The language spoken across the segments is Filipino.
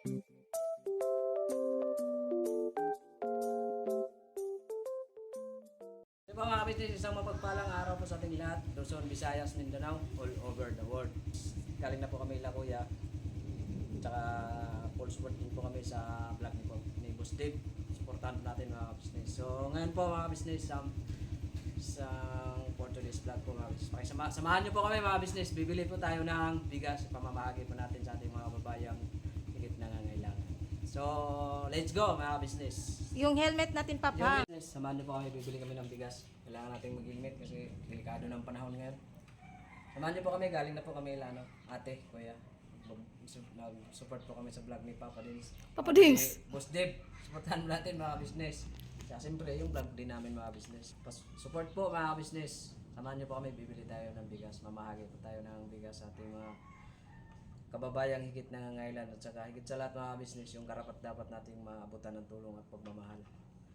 Diba mga kabisnes, isang mapagpalang araw po sa ating lahat, Luzon, Visayas, Mindanao, all over the world. Galing na po kami La Kuya, tsaka full support din po kami sa vlog ni Boss Dave. Supportahan natin mga kabisnes. So ngayon po mga kabisnes, sa for today's vlog po mga kabisnes. Samahan nyo po kami mga kabisnes, bibili po tayo ng bigas, pamamahagi po natin sa ating mga babayang higit nangangailangan. So let's go mga kabisnes. Yung helmet natin, Papa. Yung business, samahan niyo po kami, bibili kami ng bigas. Kailangan natin mag-helmet kasi delikado ng panahon ngayon. Samahan niyo po kami, galing na po kami ate, kuya. Nag-support po kami sa vlog ni Papa Dins. Papa Dins! Boss Dave, supportahan natin mga business. Kaya siyempre yung vlog din namin mga business. Support po mga business. Samahan niyo po kami, bibili tayo ng bigas. Mamahagi po tayo ng bigas sa ating mga kababayang higit nangangailangan at saka higit sa lahat mga business yung karapat dapat nating maabutan ng tulong at pagmamahal.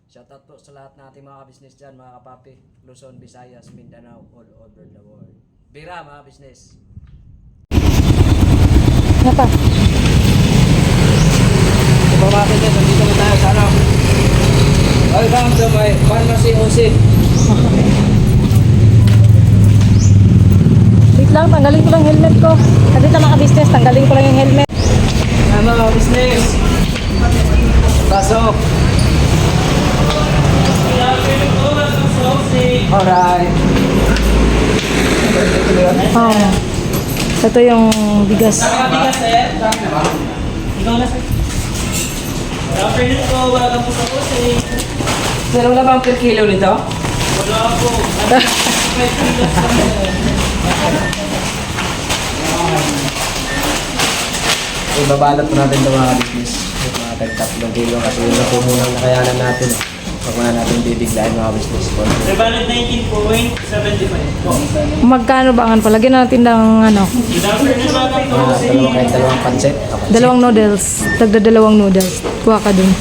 Shoutout po sa lahat nating mga business dyan, mga kapapi, Luzon, Visayas, Mindanao, all over the world. Bira mga business! Napa? So mga business, nandito na tayo sa ano? Welcome to my pharmacy OC. Wait lang, tanggalin ko lang helmet ko. Nandito mga business, tanggalin ko lang yung helmet. Mga business! Pasok! Alright! Ito yung bigas. Bigas, sir. Ikaw na, sir. Afternoon po, welcome po sa Jose. Pero wala bang per kilo nito? Wala po. 5 kilos kami. Ibabalot po natin ito mga business. Mga tag-3 kilo kasi yun na po munang nakayanan natin. Huwag muna natin bibiglayin mga business. Revalid 19.75 po. Magkano ba ang palagyan natin ng ano? Good afternoon, welcome po Jose. Dalawang pancit. Dalawang noodles. Dalawang noodles. Kuha ka dun.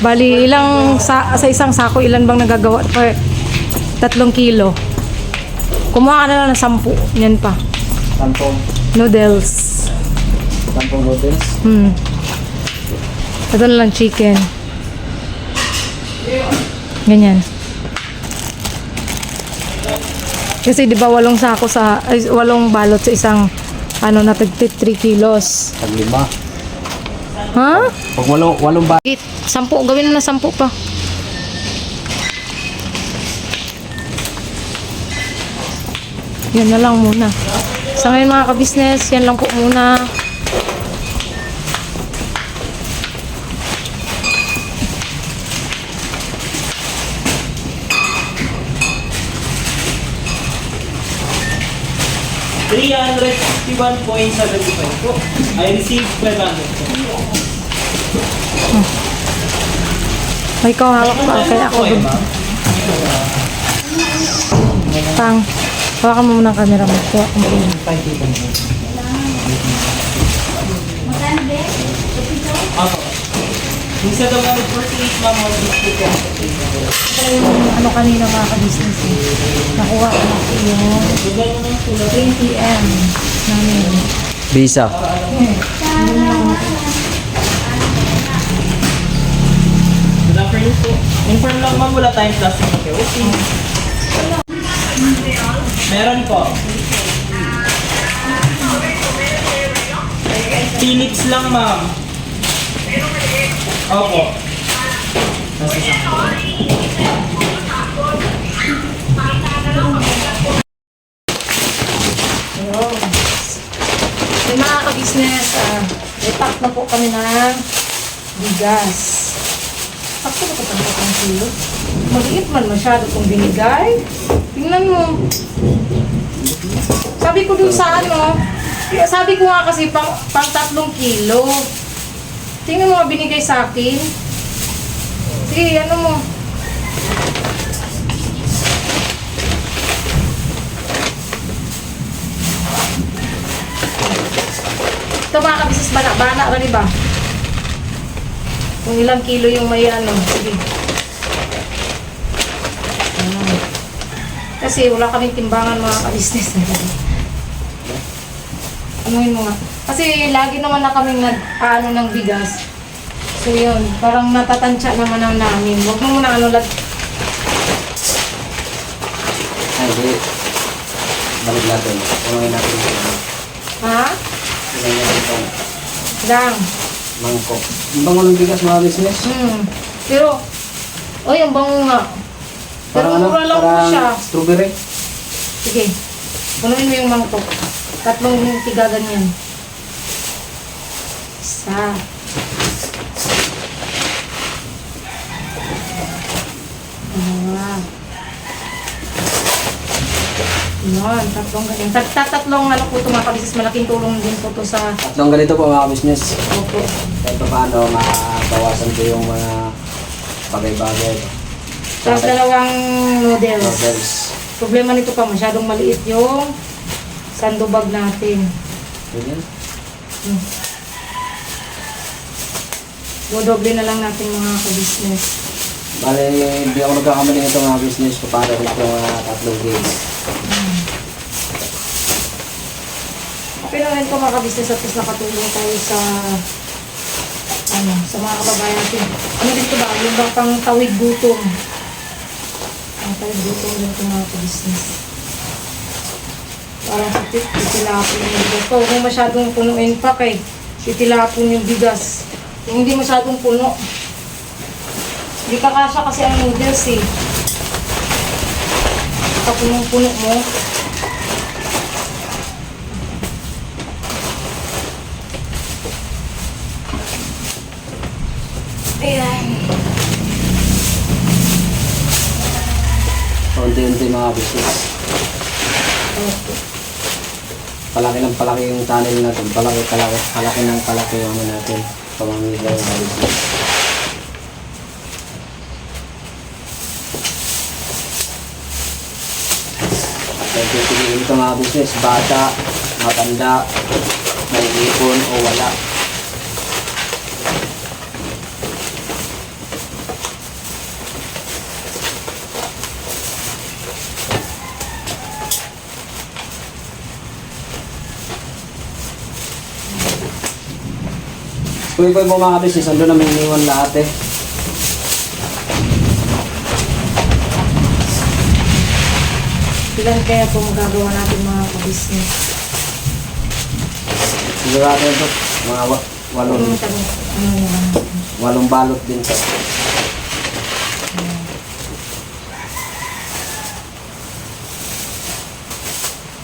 Bali, sa isang sako, ilan bang nagagawa? 3 kilo. Kumuha ka na lang ng 10. Yan pa. 10 Noodles. noodles. Ito na lang chicken. Ganyan. Kasi di ba 8 sako sa 8 balot sa isang na 3 kilos. Pag 5. Ha? Pag 8 ba? 10, gawin na 10 pa. Yan na lang muna. Sa ngayon mga ka-business, yan lang po muna. $361.75 po. I received 500 po. Ay, ikaw hawak pa. Kaya ako dun. Pang, hawakan mo muna ang camera mo. Ako. Instead of 148 lang, 160 po. Ano kanina mga ka-business nakuha ko yung 20M namin. Visa. Good afternoon po. Inform lang ma'am, wala tayong plastic na KOC. Meron po. Philips lang ma'am. Opo. May mga ka-business, ipack na po kami ng bigas. Sakto ba ito pang kilo? Maliit man masyado itong binigay. Tingnan mo. Sabi ko dun sa sabi ko nga kasi pang 3 kilo. Tingnan mo binigay sa akin. Sige, ano mo. Ito mga kabisnes, bana-bana, ba? Kung ilang kilo yung may sige. Kasi wala kaming timbangan mga ka-business. Anuhin mo nga. Kasi lagi naman na kami nag-ano ng bigas. So yun, parang natatansya naman ang namin. Huwag mo muna ano lag... Ay, hindi. Balik natin. Kumain natin ito. Ha? Kumain natin ito. Lang. Mangkok. Ang bango ng bigas mga business. Pero, oh yung bango nga. Pero mura lang po siya. Strawberry. Sige, punuin mo yung mangkok. 3 tiga ganyan. Isa. Dalawa. Yan, 3 ganyan. Tatlong ano po ito mga kabisnes, malaking tulong din po ito sa... Tatlong ganito po mga business. Opo. Kahit pa paano, mabawasan ko yung mga bagay-bagay. Tapos 2 noodles. Noodles. Problema nito pa, masyadong maliit yung sandubag natin. Ganyan. Dodoble na lang natin mga ka-business. Bale, hindi ako nagkakamali nito mga business. Paano ko ito mga 3 days. Okay lang rin ito mga ka-business at least nakatulong tayo sa sa mga kababayan natin. Ano dito ba? Yung bang pang tawid gutom. Ang tawid gutom din ito mga ka-business. Parang titilapon yung bigas. Kung kung masyadong punuin pa kay titilapon yung bigas. Yung hindi masyadong puno. Hindi kakasya kasi ang noodles eh. Punong-puno mo. Ayan. Unti-unti mga business. Okay. Palaki ng palaki yung tunnel natin. Palaki ng palaki yung ano natin. Pamamigay ng business. At pipiliin ito mga business. Bata, matanda, may ipon o wala. Kung ikaw mo mga business, ando namin iniwan lahat eh. Ilan kaya po magagawa natin mga ka-business? Sigurado ito, mga walong, walong balot din to.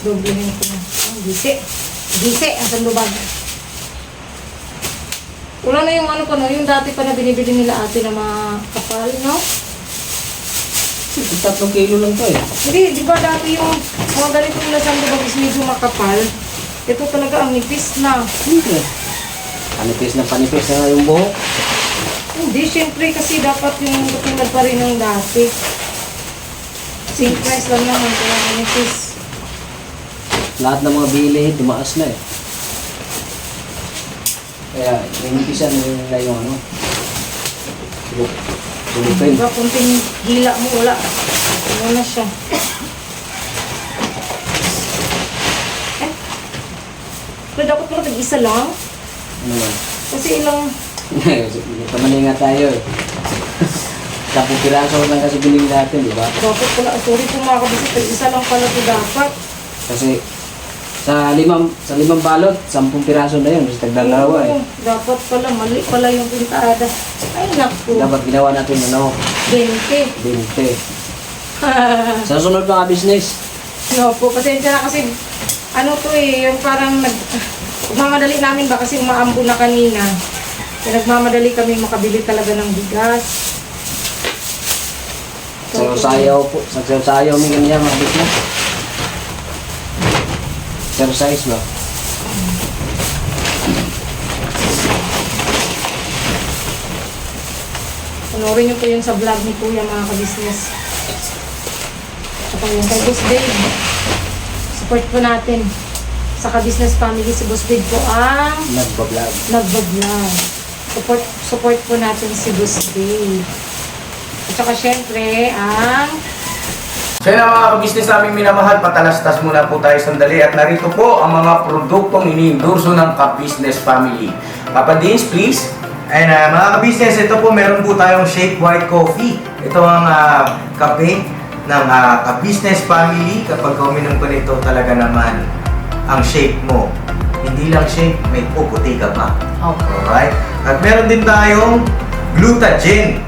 Doblehin ko na. Gisi. Gisi ang sandubag. Wala na yung ano pa no, yung dati pa na binibili nila ate na mga kapal, no? 3 kilo lang to eh. Hindi, di ba dati yung mga ganito nila sandubag is medyo makapal? Ito talaga ang nipis na. Hindi. Panipis na nga yung buhok. Hindi, syempre kasi dapat yung katulad pa rin ng dati. Same price lang naman, kaya nipis. Lahat ng mga bili, dumaas na eh. Kaya, inipisan nila yung ano. Sulupin. Diba, kunting hila mo, wala. Ano na siya. Eh, pero dapat pala tag-isa lang. Ano man. Kasi ilang, Kamali nga tayo eh. 10 piraso lang kasi binili natin, di ba? dapat pala, sorry po mga kabisip, tag-isa lang pala ito dapat. Kasi sa limang balot, 10 piraso na yun. Kasi tagdalawa eh. Oo, dapat pala, mali pala yung pintada. Ay, naku. Dapat ginawa natin ano, 20. 20. Sa sunod mga business, No po, pasensya na kasi, ano to eh, yung parang nagmamadali namin ba kasi umaambo na kanina. Kaya nagmamadali kami makabili talaga ng bigas. sayaw po. Sayaw may ganyan mga business. Exercise ba? Panorin niyo po yun sa vlog ni Kuya mga ka-business. Saka yung kay Boss Dave. Support po natin. Sa ka-business family, si Boss Dave po ang Nagbablog. nagbablog. Support po natin si Boss Dave. At saka syempre, ang So yun ang mga ka-business namin minamahal, patalastas muna po tayo sandali at narito po ang mga produktong iniendorso ng ka-business family. Papa Dins, please. And mga ka-business, ito po meron po tayong Shake White Coffee. Ito ang kape ng ka-business family. Kapag uminom ko nito, talaga naman ang shake mo. Hindi lang shake, may puputi ka pa. Alright? At meron din tayong Glutagen.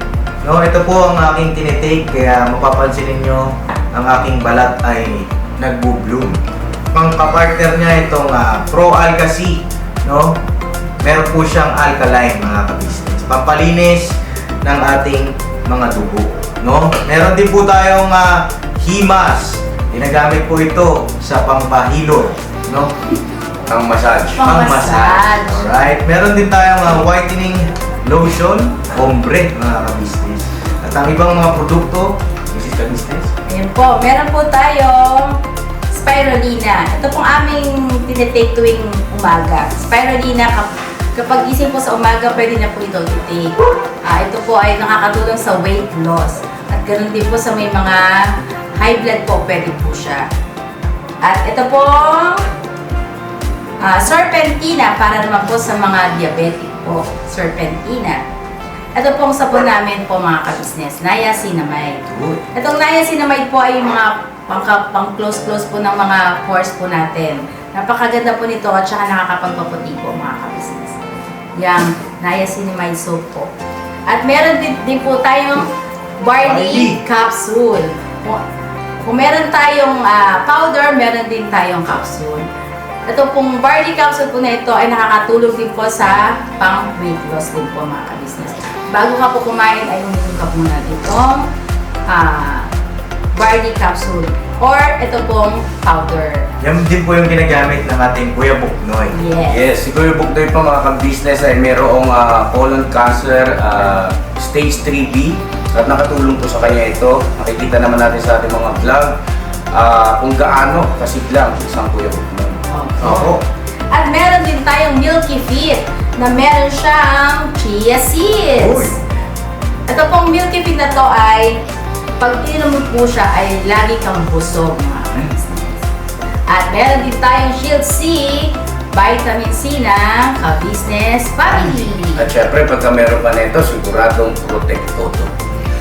No, ito po ang aking tinitake, kaya mapapansin ninyo ang aking balat ay nagbo-bloom. Pang-partner niya itong Pro Alka C, no? Meron po siyang alkaline, mga ka-business. Pampalinis ng ating mga dugo, no? Meron din po tayong Himas. Ginagamit po ito sa pampahilot, no? Pang-massage. Pang-massage. Alright. Meron din tayong whitening lotion, ombre, mga ka-business. At ang ibang mga produkto, Mrs. Ka-business. Ayan po, meron po tayong spirulina. Ito pong aming tinitake tuwing umaga. Spirulina, kapag gising po sa umaga, pwede na po ito i-take. Ito po ay nakakatulong sa weight loss. At ganoon din po sa may mga high blood po, pwede po siya. At ito pong serpentina, para naman po sa mga diabetic po, serpentina. Ito pong sabon namin po, mga ka-business, niacinamide. Itong niacinamide po ay yung mga pang-close-close po ng mga pores po natin. Napakaganda po nito at saka nakakapagpaputi po, mga ka-business. Yang niacinamide soap po. At meron din po tayong barley capsule. Kung meron tayong powder, meron din tayong capsule. Ito pong barley capsule po na ito ay nakakatulong din po sa pang-weight loss din po, mga ka-business. Bago ka po kumain ay uminom ka muna itong barley capsule or ito pong powder. Yan din po yung ginagamit ng ating Kuya Buknoy. Yes. Yes, si Kuya Buknoy po, mga ka-business, ay mayroong colon cancer stage 3B at nakatulong po sa kanya ito. Nakikita naman natin sa ating mga vlog kung gaano kasiglang isang Kuya Buknoy. Opo. At meron din tayong Milky Fit na meron siyang chia seeds. Uy. Ito pong Milky Fit na to ay pag ininom mo po siya ay lagi kang busog, mga ka-business. At meron din tayong Shield C, vitamin C na ka-business family. At syempre, pagka meron ka nito, siguradong protekto to.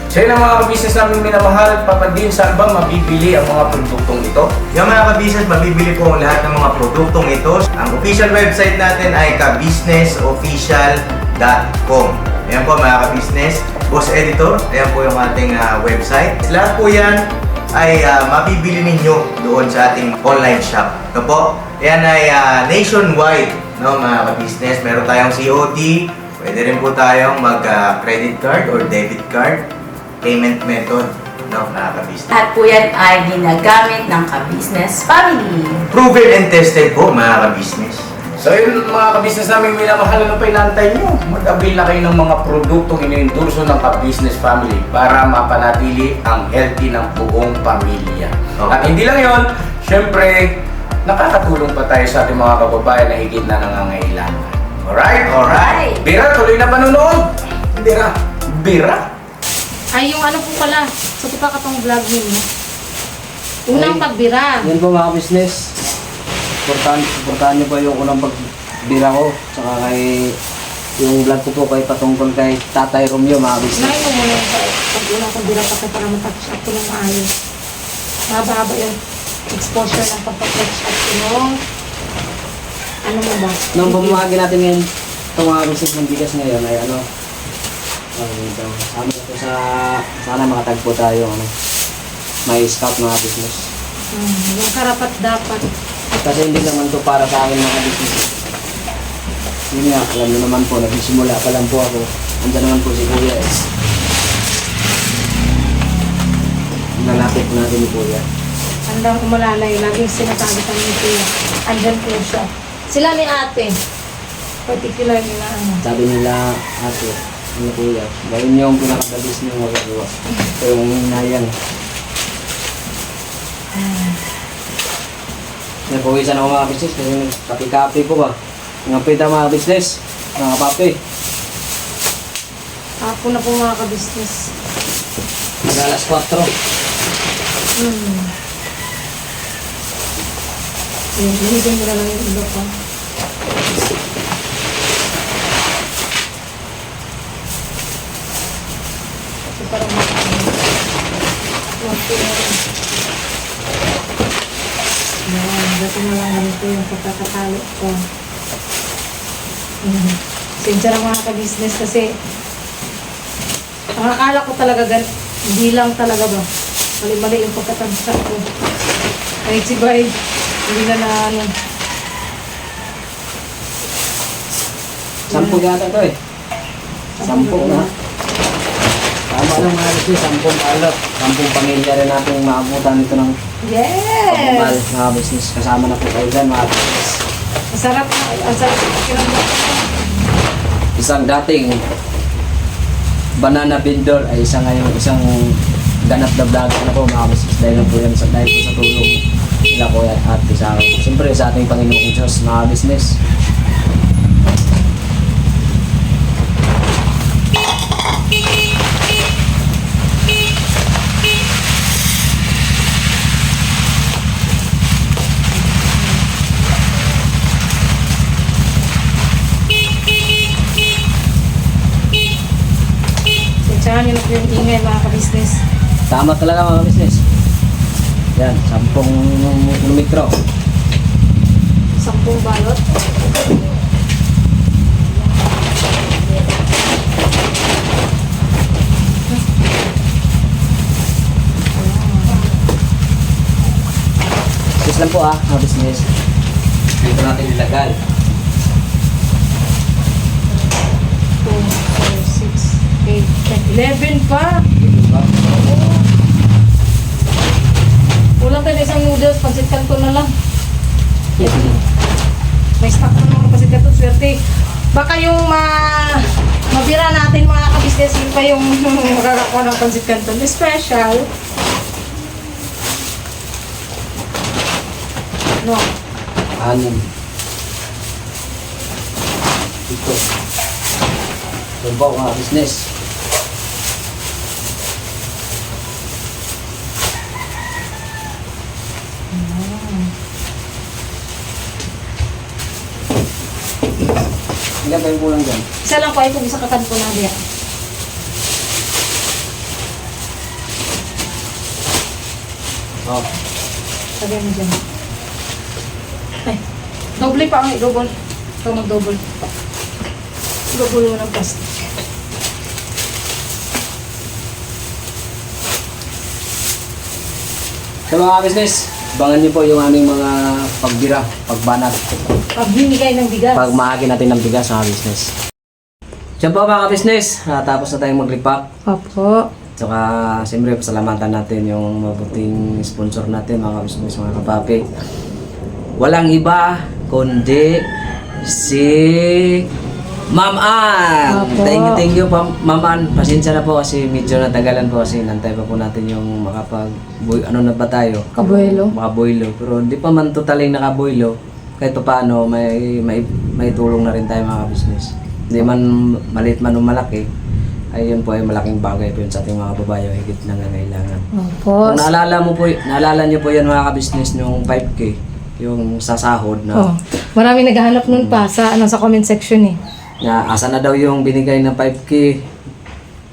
So yun ang mga ka-business namin minamahal. Papa Din, saan ba mabibili ang mga produktong ito? Yung mga ka-business, mabibili po ang lahat ng mga produktong ito. Ang official website natin ay kabusinessofficial.com. Ayan po, mga ka-business. Boss Editor, ayan po yung ating website. Lahat po yan ay mabibili ninyo doon sa ating online shop. Ito po, yan ay nationwide, no, mga ka-business. Meron tayong COD, pwede rin po tayong mag-credit card or debit card payment method, no, mga ka-business. At po yan ay ginagamit ng ka-business family. Proven and tested po, mga ka-business. So yun mga ka-business namin minamahal, ano pa inaantay nyo? Mag-avail na kayo ng mga produktong iniendorso ng ka-business family para mapanatili ang healthy ng buong pamilya. Okay. At hindi lang yon, syempre, nakakatulong pa tayo sa ating mga kababayan na higit na nangangailangan. Alright? Alright. Bira, tuloy na panunood! Bira! Bira! Ay, yung ano po pala, sa tipakatong vlog ninyo. Unang pagbira. Yan po, mga business. Supportahan niyo po yung unang pagbira ko. Tsaka kay yung vlog ko po kay patungkol kay Tatay Romeo, mga business. Nahin mo muna yung unang pagbira pa para matouch up ko ng maayos. Mahaba-haba yung exposure ng pagpa-touch up ko nung ano mo ba? Nung bumamagi natin ngayon, itong mga business ng bigas ngayon ay ano, sabi ko sana makatagpo tayo, may scout mga business. Yung karapat dapat. Kasi hindi naman to para sa akin mga business. Yun nga, alam nyo naman po, nagsimula pa lang po ako. Andiyan naman po si Kuya S. Nalapit po natin ni Kuya. Handang umalalay, laging sinasabi kami ni Kuya. Andyan po siya. Sila ni ate. Particular nila ano. Sabi nila, ate, ano Kuya, gawin niyo yung pinakadabis niyo magagawa. Ito yung hinayang. Napawisan ako mga business kasi pati-kape po ba. Mga pita mga business, mga kape. Ako na po mga ka-business. Mag-alas 4. Ayan, linisin ko na lang yung iba pa. Kasi parang Ayan, dati na lang ganito yung pagkakatalo ko. Sensya na mga ka-business kasi ang akala ko talaga hindi lang talaga ba. Mali-mali yung pagkatansya ko. Kahit si Bay, hindi na ano. Sampu yata to eh. Sampu na. Tama lang mga business, 10 alot. 10 pamilya rin natin maabutan nito ng pagmamahal Yes! mga business. Kasama na po kayo dyan mga business. Masarap na. Ang sarap na kiramdam. Isang dating banana vendor ay isang ganap na vlog na po mga business. Dahil po yan dahil po sa tulong nila po at ate sa akin. Siyempre sa ating Panginoong Diyos mga business. Sensyahan nyo na po yung ingay mga ka-business. Tama talaga mga business. Yan, 10 kilometro. 10 balot. Sis lang po mga business. Dito natin ilagay. 2, 4, 6, 8, 10, 11 pa. Kulang tayo na isang noodles, pansit canton na lang. May stock na mga pansit canton, swerte. Baka yung mabira natin mga ka-business, yun pa yung makakakuha ng pansit canton. Special. No. 6. Ito. Ito po mga business. Ilan ba yung kulang dyan? Isa lang po ay kung isa kakanto na diya. Oh. Sabihan mo dyan. Ay, doble pa ang double. Ito mag-double. Double mo ng plastic. Sa mga business, abangan niyo po yung aming mga pagbira, pagbanat, Pag binigay ng bigas. pagmahagi natin ng bigas sa business. Diyan po mga business, tapos na tayong mag-repack. Opo. Tsaka, siyempre, pasalamatan natin yung mabuting sponsor natin, mga business, mga kapapi. Walang iba, kundi si Ma'am Ann. Opo. Thank you, Ma'am Ann. Pasensya na po kasi medyo natagalan po kasi nantay pa po natin yung ano na ba tayo? Kabuelo. Makaboylo. Pero hindi pa man totaling nakaboylo. Kahit pa paano, may tulong na rin tayo mga business. Hindi man maliit man o malaki, ay yun po ay malaking bagay po yun sa ating mga babae higit nangangailangan. Opo. Kung naalala niyo po yan mga ka-business yung 5K, yung sasahod na, Oh, marami naghahanap nun pa sa comment section eh. na asa na daw yung binigay na 5K,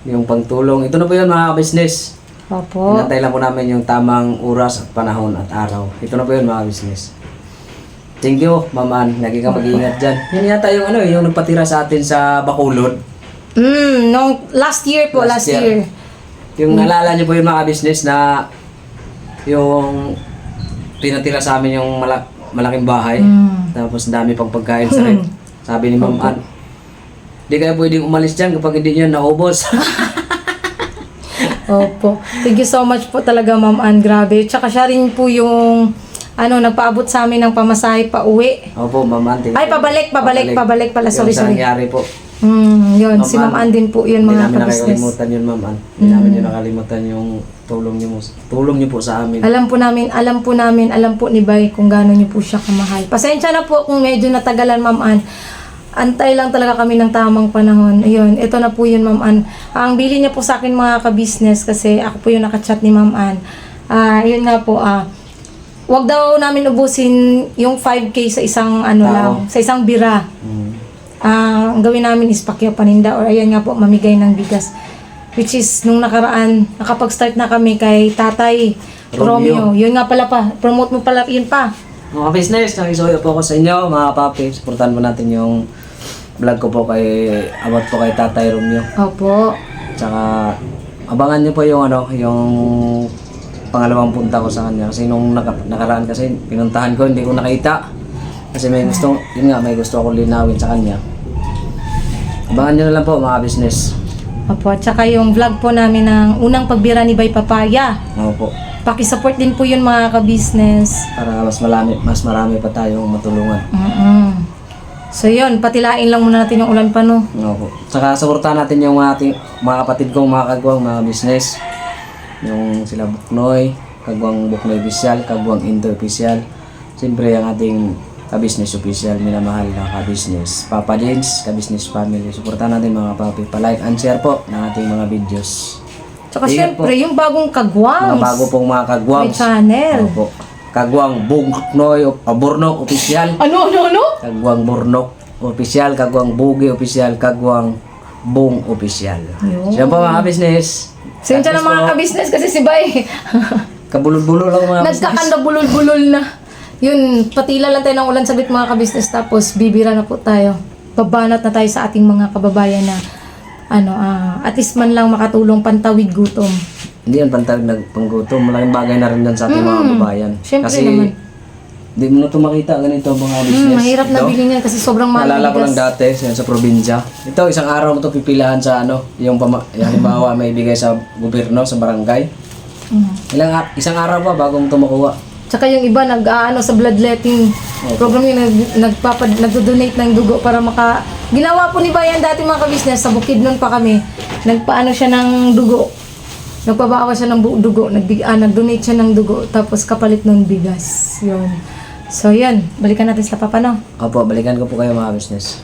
yung pangtulong. Ito na po yun mga ka-business. Opo. Hinantay lang po namin yung tamang oras at panahon at araw. Ito na po yun mga business. Thank you, Ma'am Ann. Lagi kang mag-iingat dyan. Yan yata yung yung nagpatira sa atin sa Bacolod. Nung last year po, last year. Yung nalala niyo po yung mga business na yung pinatira sa amin yung malaking bahay. Tapos dami pang pagkain sa rin. Sabi ni Ma'am Ann, di kayo pwedeng umalis dyan kapag hindi nyo naubos. Opo. Thank you so much po talaga, Ma'am Ann. Grabe. Tsaka siya rin po yung nagpaabot sa amin ng pamasahe pa uwi. Opo, Ma'am Ann. Ay, pabalik pala. Sorry, Yung sa sorry. nangyari po. Yun. Ma'am Si Ma'am Ann, Ann din po yun, Hindi mga namin ka-business. nakakalimutan yun, Ma'am Ann. Hindi namin yun nakalimutan yung tulong niyo po sa amin. Alam po ni Bay kung gaano niyo po siya kamahal. Pasensya na po kung medyo natagalan, Ma'am Ann. Antay lang talaga kami ng tamang panahon. Ayun, ito na po yun, Ma'am Ann. Ang bili niya po sa akin mga ka-business kasi ako po yung nakachat ni Ma'am Ann. Yun nga po, wag daw namin ubusin yung 5K sa isang ano Tao. lang, sa isang bira. Mm. Ang gawin namin is pakyaw paninda or ayan nga po, mamigay ng bigas. Which is, nung nakaraan, nakapag-start na kami kay Tatay Romeo. Yun nga pala pa, promote mo pala, yun pa. Mga business, nakisuyo po ako sa inyo, mga papi. Supportan mo natin yung vlog ko po about po kay Tatay Romeo. Opo. Tsaka, abangan niyo po yung yung pangalawang punta ko sa kanya. Kasi nung nakaraan kasi, pinuntahan ko, hindi ko nakita. Kasi may gusto, yun nga, may gusto akong linawin sa kanya. Abangan niyo na lang po, mga business. Opo, at saka yung vlog po namin ng unang pagbira ni Bay Papaya. Opo. Pakisupport din po yun mga ka-business. Para mas marami pa tayong matulungan. So yun, patilain lang muna natin yung ulan pa no. Opo. Tsaka supportahan natin yung mga kapatid kong mga kagwang, mga business. Yung sila Buknoy, Kagwang Buknoy Official, Kagwang Indo Official. Siyempre ang ating ka-business official, minamahal na ka-business. Papa Dins, ka-business family. Supportahan natin mga papi. Pa-like and share po ng ating mga videos. Tsaka Ingat syempre, po. yung bagong kagwang. Mga bago pong mga kagwang. May channel. Opo. Kagwang Buknoy, Burnok Official. Ano? Kagwang Burnok Official, Kagwang Bugi Official, Kagwang Bung Official. Yun. Siya po mga business. Sensya na mga ka-business kasi si Bay. Kabulol-bulol lang mga business. Nagkakanda bulol-bulol na. Yun, patila lang tayo ng ulan sabit mga ka-business tapos bibira na po tayo. Babanat na tayo sa ating mga kababayan na at least man lang makatulong pantawid gutom. Hindi yan pantawid nagpanggutom. Malaking bagay na rin yan sa ating mga kababayan. Syempre Kasi naman. di mo na ito makita ganito mga business. Mahirap na Ito, bilhin yan kasi sobrang mahal naalala ko ng lang bigas. dati sa probinsya. Ito, isang araw mo ito pipilahan sa yung halimbawa may bigay sa gobyerno, sa barangay. Isang araw pa bago mo ito makuha. Tsaka yung iba sa bloodletting program yung nagdo-donate ng dugo para ginawa po ni Bayan dati mga ka-business sa Bukidnon pa kami. Nagpaano siya ng dugo. Nagpabawa siya ng dugo, nag-donate siya ng dugo tapos kapalit ng bigas. Yun. So yun, balikan natin sa Papa no. Opo, balikan ko po kayo mga business.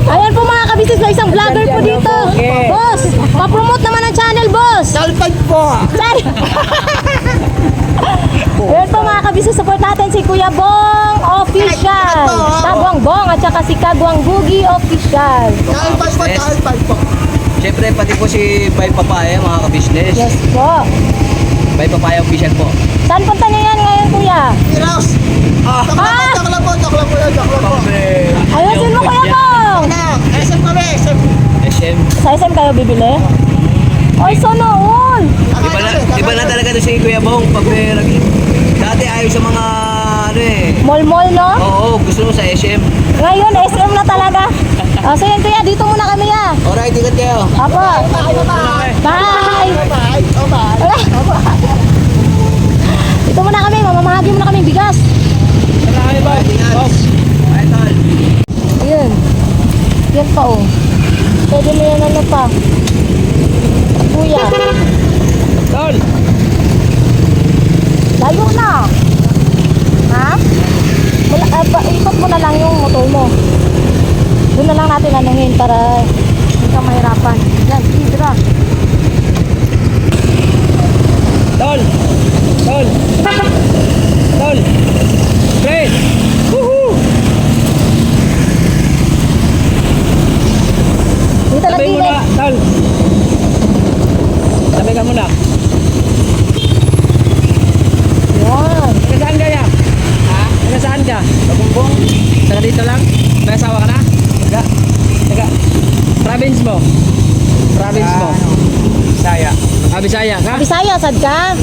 Ayan po mga ka-business, may isang vlogger po dito. Boss, pa-promote naman ang channel, boss. Salpag po! Ayan po mga ka-business, support natin si Kuya Bong Official. Kagwang Bong at saka si Kagwang Bugi Official. Salpag po, salpag po! Siyempre, pati po si Bay Papaya, mga ka-business. Yes po. Bay Papaya official po. Saan punta niyo yan ngayon, Kuya? Kiros! Joke lang po! Ayusin mo, Kuya Bong. SM kami! SM. Sa SM kayo bibili? Ay, sana all. Iba na talaga to si Kuya Bong pag may dati ayaw sa mga Mall-mall, no? Oo, gusto mo sa SM. Ngayon, SM na talaga. So yun, Kuya, dito muna kami, ah. Alright, ingat kayo. Apo. Bye. Dito muna kami, mamamahagi muna kami bigas. Ayun. Yan pa, oh. Pwede mo yan pa. Kuya. Tol! Layo na. Ha? Ikot mo na lang yung motor mo. Doon na lang natin anungin para hindi ka mahirapan. Yan, tira. Tol! Tol! Tol! Pre! Woohoo! Dito lang Sabay mo gilid. na, Tol! Sabay ka muna. Yan. Taga saan ka ya? Ha? Taga saan ka? Babumbong? Taga dito lang? May asawa ka na? Taga? Taga? Province mo? Province mo? Bisaya. Ah, Bisaya ka? Bisaya, sad ka?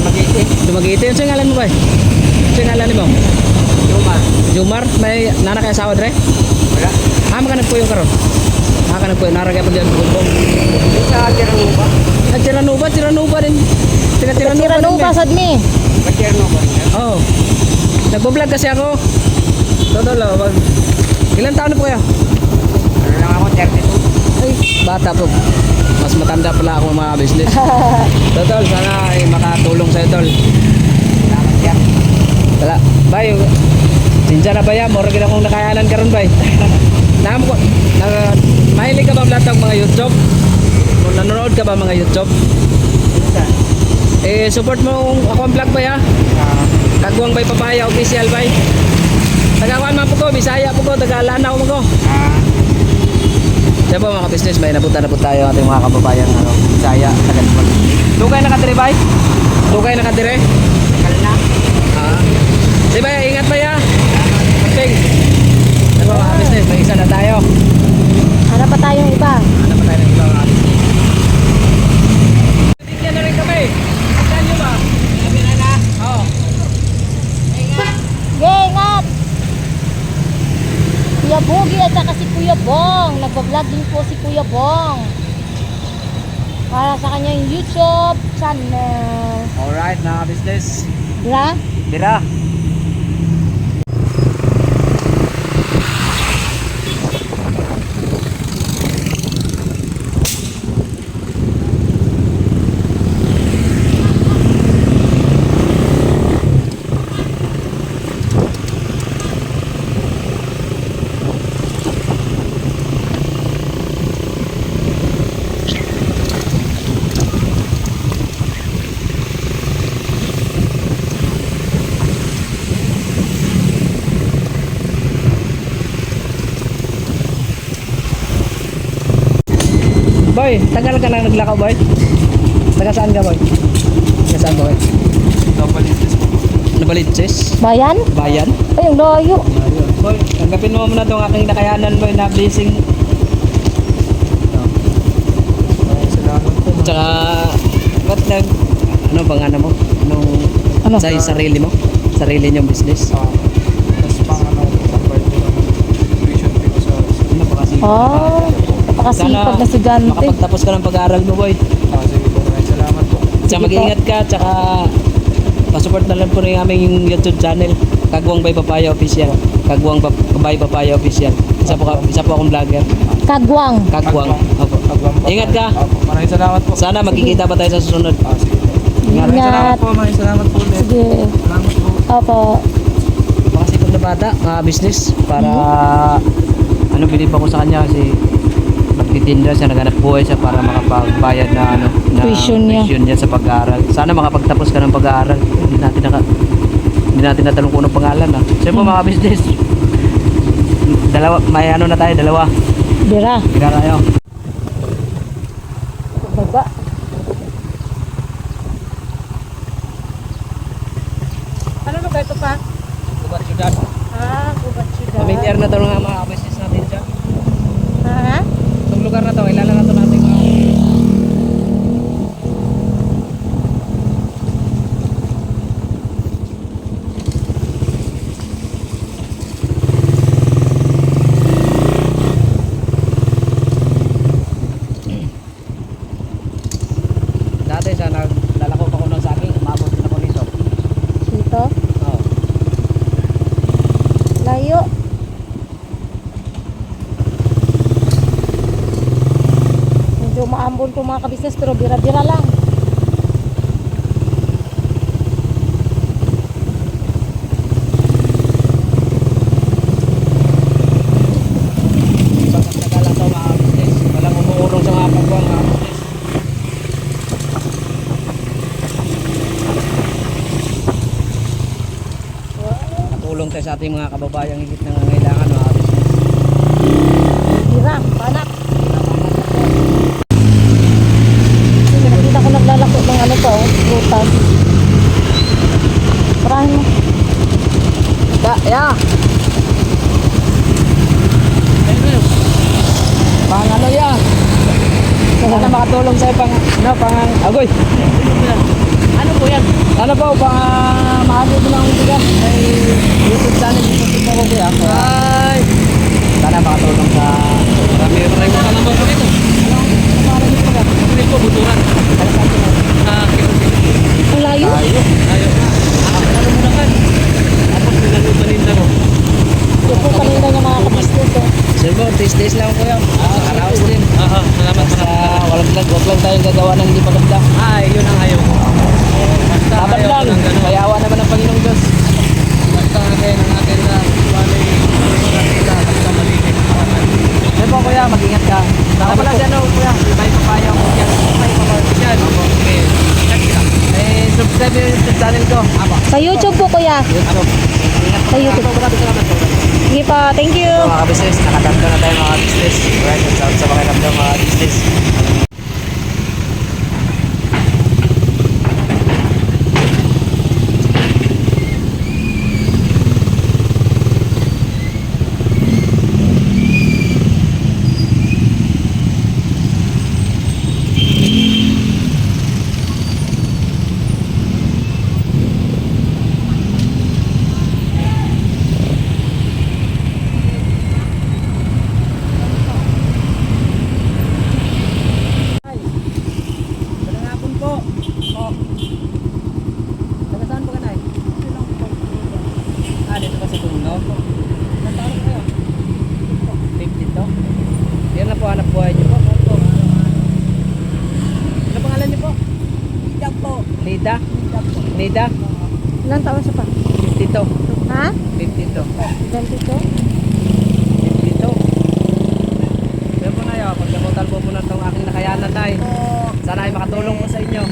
Dumagiti. Ano sa ngalan mo ba? Ano sa ngalan mo? Jumar. Jumar? May nana kaya asawa dre? Wala. Ah, makanag po yung karon. Makanag po yung naragay pa dyan bumbong. Sa Tiranuba. Ah, Tiranuba? Tiranuba din. Tiranuba Tiranuba, sad mi. Oo. Nagbo-vlog kasi ako. Totoo lang. Ilan taon na po kayo? Ano lang ako, 32. Ay, bata po. Mas matanda pala ako mga business. Totoo, sana ay makatulong sa'yo, tol. Salamat yan. Wala. Bay, sinja na ba yan? Mura gina kong nakayanan ka ron, bay. Mahilig ka ba lahat ng mga YouTube? Kung nanonood ka ba mga YouTube? Support mo ako ang vlog ba ya? Kagwang bay papaya official bay. Tagawan man po ko, Bisaya po ko, Tagalanaw mo ko. Kaya po mga business, may napunta na po tayo ating mga kababayan Bisaya, Tagalanaw. Dugay nakatire bay? Dugay nakatire? Tagal na. Di ba, ingat ba ya? Ting. Kaya po mga business, may isa na tayo. Ano pa tayong iba? Ano pa tayo ng iba mga business? Bigyan na rin kami. Saan nyo ba? Sabi na na. Oo. Ingat! Kuya Boogie at saka si Kuya Bong. Nagbablog din po si Kuya Bong. Para sa kanyang YouTube channel. Alright mga business. Dira? Bira. Boy, tagal ka nang naglakaw, boy? Taga saan ka, boy? Taga saan, boy? Nabalitsis? Bayan? Bayan? Ay, ang layo. Boy, tanggapin mo muna itong aking nakayanan, boy, na blessing. Tsaka, ba't nag, ano bang ano mo? Anong, Ano? sa sarili mo? Sarili niyong business? Ano pa kasi? Oh, napakasipag na estudyante. makapagtapos ka ng pag-aaral mo, boy. Salamat po. Tsaka mag-iingat ka, tsaka pasupport na lang po rin aming YouTube channel, Kagwang by Papaya Official. Kagwang by Papaya Official. Isa po akong vlogger. Kagwang. Kagwang. Opo. Ingat ka. Maraming salamat po. Sana magkikita pa tayo sa susunod. Maraming salamat Ingat. po. Maraming salamat po ulit. Sige. Salamat po. Opo. Makasipag na bata, mga business, para ano, bilib ako sa kanya kasi nagtitinda siya, naghanap buhay siya para makapagbayad na ano, na Tuition niya. sa pag-aaral. Sana makapagtapos ka ng pag-aaral. Hindi natin natanong kung anong pangalan ah. Siyempre mga business. Dalawa, may ano na tayo, dalawa. Dira. Kira tayo. Baba. Ano ba ito pa? Kubat syudad. Gubat syudad. Familiar na to ng mga business natin dyan. Ha? Itong lugar na to, kilala na to natin mga dati sa naglalako pa ko ng saging, umabot din ako dito. Dito? Oo. Layo. Medyo maambon itong mga kabisnes pero bira-bira lang. Pagkakasaka lang to mga business. Walang umuurong sa mga kapwa mga business. Katulong tayo sa ating mga kababayang higit na nangangailangan mga business. Bira, panak. Nakita ko naglalako ng ano to, prutas. Parahin mo. Yeah. Pang ano yan? Sana makatulong sa'yo pang, ano, pang, agoy. Ano po yan? Ano po, pang, maagod mo ng bigas. May YouTube channel dito ko kuya. Ay! Sana makatulong sa, marami mo ka naman po dito. Ano pangalan niyo pag? Ano po, buturan. Ang layo. Ayo. Ano mo na kan? Tapos huwag tayong gagawa ng hindi maganda. Ay, yun ang ayaw ko. Basta Laban ayaw ko lang. ng ganun. Kaya awa naman ng Panginoong Diyos. Basta akin ang akin na bali nakita basta malinis ang arawan. Yan po kuya, mag-ingat ka. Saka pala si ano kuya, may papaya ko yan. May papaya ko yan. Okay. Ingat kita. Subscribe yung YouTube channel ko. Apo. Sa YouTube po kuya. YouTube. Ingat Sa YouTube. Maraming salamat po. Sige po, thank you. So, mga business, nakatamdo na tayo mga business. Right, sa mga namdo mga business. Magandang hapon po. Taga saan po ka, Nay? Dito ba sa Tungaw? Ilan taon na kayo? 52? Yan lang po hanap buhay niyo po. Ano pangalan niyo po? Lida po. Lida? Lida? Ilang taon siya pa? 52. Ha? 52. 22? 52. Kaya po na yun, pagkamutan po muna itong aking nakayanan, Nay. Sana ay makatulong po sa inyo.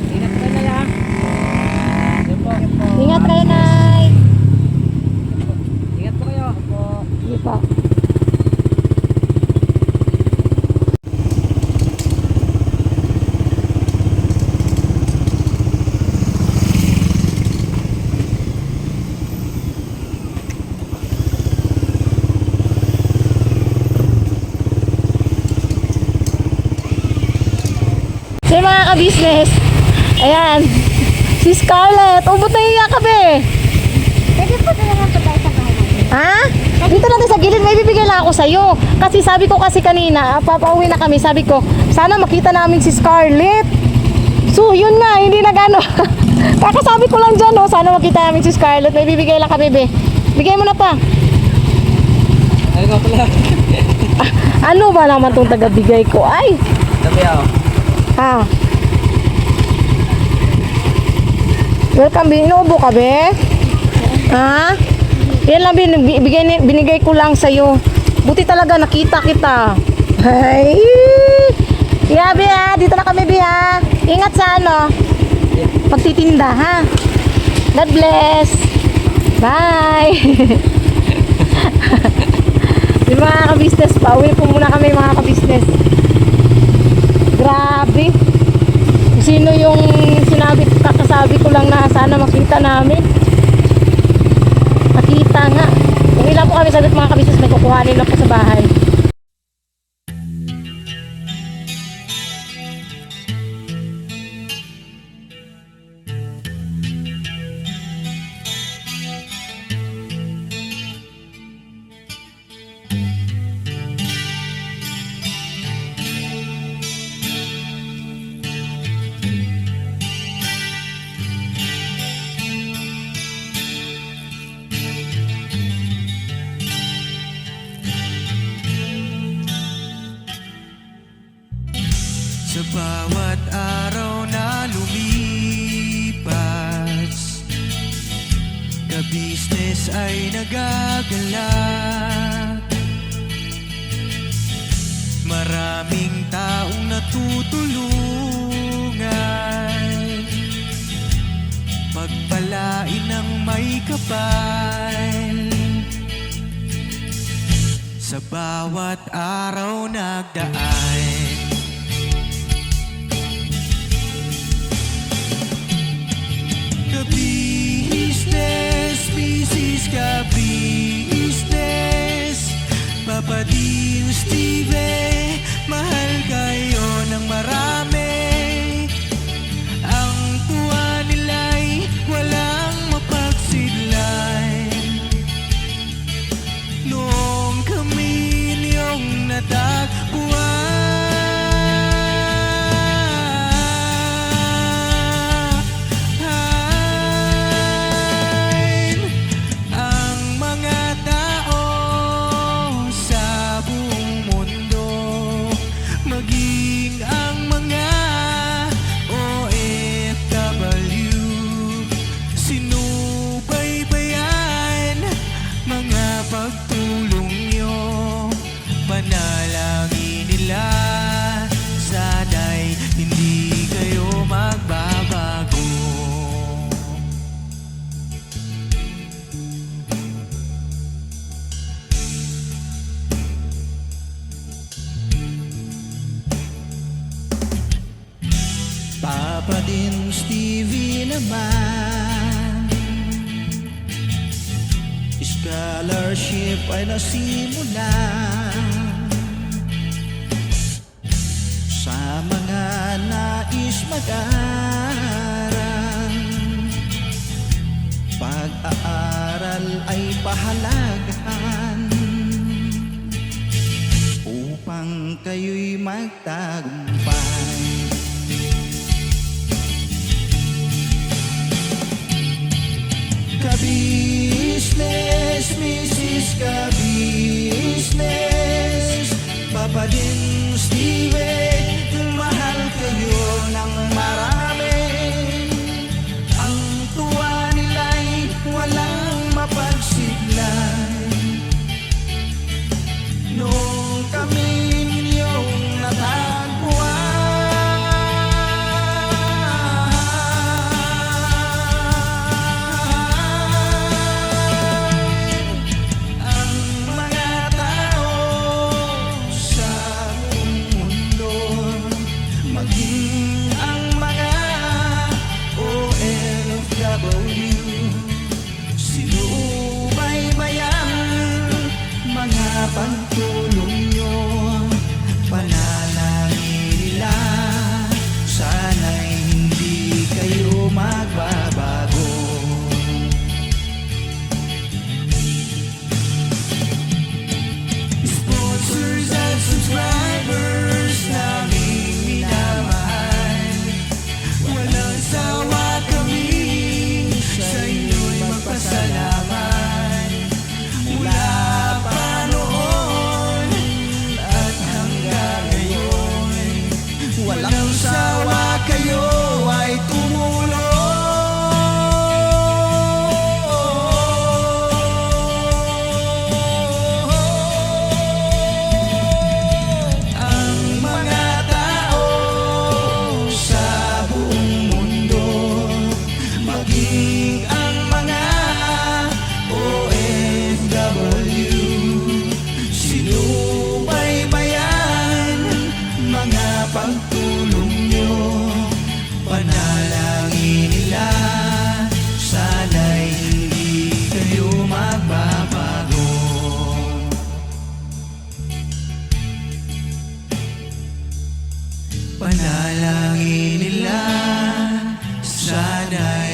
Ingat po kayo, Nay, ha? Yan po. Ingat kayo, Nay. Ingat po kayo. Sige po. So yung mga ka-business, ayan, si Scarlett, ubot na yung yakap eh. Pwede po na naman po tayo sa bahay. Ha? Dito lang tayo sa gilid, may bibigyan lang ako sa'yo. Kasi sabi ko kasi kanina, papauwi na kami, sabi ko, sana makita namin si Scarlett. So yun nga, hindi na gano. Kakasabi ko lang dyan, oh, sana makita namin si Scarlett, may bibigay lang kami, be. Bigay mo na pa. Ay, nga pala. Ano ba naman tong taga-bigay ko? Ay, Sabi ako. ha? Welcome, inuubo ka, be? Ha? Yan lang, binigay ko lang sa'yo. Buti talaga, nakita kita. Ay! Yeah, be, ha? Dito na kami, be, ha? Ingat sa ano? Pagtitinda, ha? God bless! Bye! Yung mga ka-business, pauwi po muna kami, mga ka-business. Grabe! Sino yung kakasabi ko lang na sana makita namin? Nakita nga. Kung ilan po kami sagot mga kabisnes, may kukuhanin lang po sa bahay. Sa bawat araw na lumipas, ka-business ay nagagalak. Maraming taong natutulungan, pagpalain ng may kapal. Sa bawat araw nagdaan, ka-business, business ka-business, Papa Dean, Steve, mahal kayo ng marami. Ang tuwa nila'y walang mapagsidlan. Noong kami niyong natagpuan, Papa din Stevie naman, scholarship ay nasimulan sa mga nais mag-aral. Pag-aaral ay pahalagahan upang kayo'y magtagumpay. Ka-business, Mrs. Ka-business, Papa din Steve, mahal kayo ng marami. Ang tuwa nila'y walang mapagsiglay. Noong kami ninyong natagpuan, ang mga tao sa buong mundo, maging ang mga OFW, sinubaybayan mga pagtulong nyo. Panalangin nila, sana'y hindi kayo magbabago. Sponsors at subscribers naming minamahal, walang sawa kami sa inyo'y magpasalamat. Mula pa noon at hanggang ngayon, walang sawa kayo ay tumulong. Ang mga tao sa buong mundo, maging ang mga OFW, sinubaybayan mga pagtulong nyo. Panalangin nila, sana'y hindi kayo magbabago. Panalangin nila, sana'y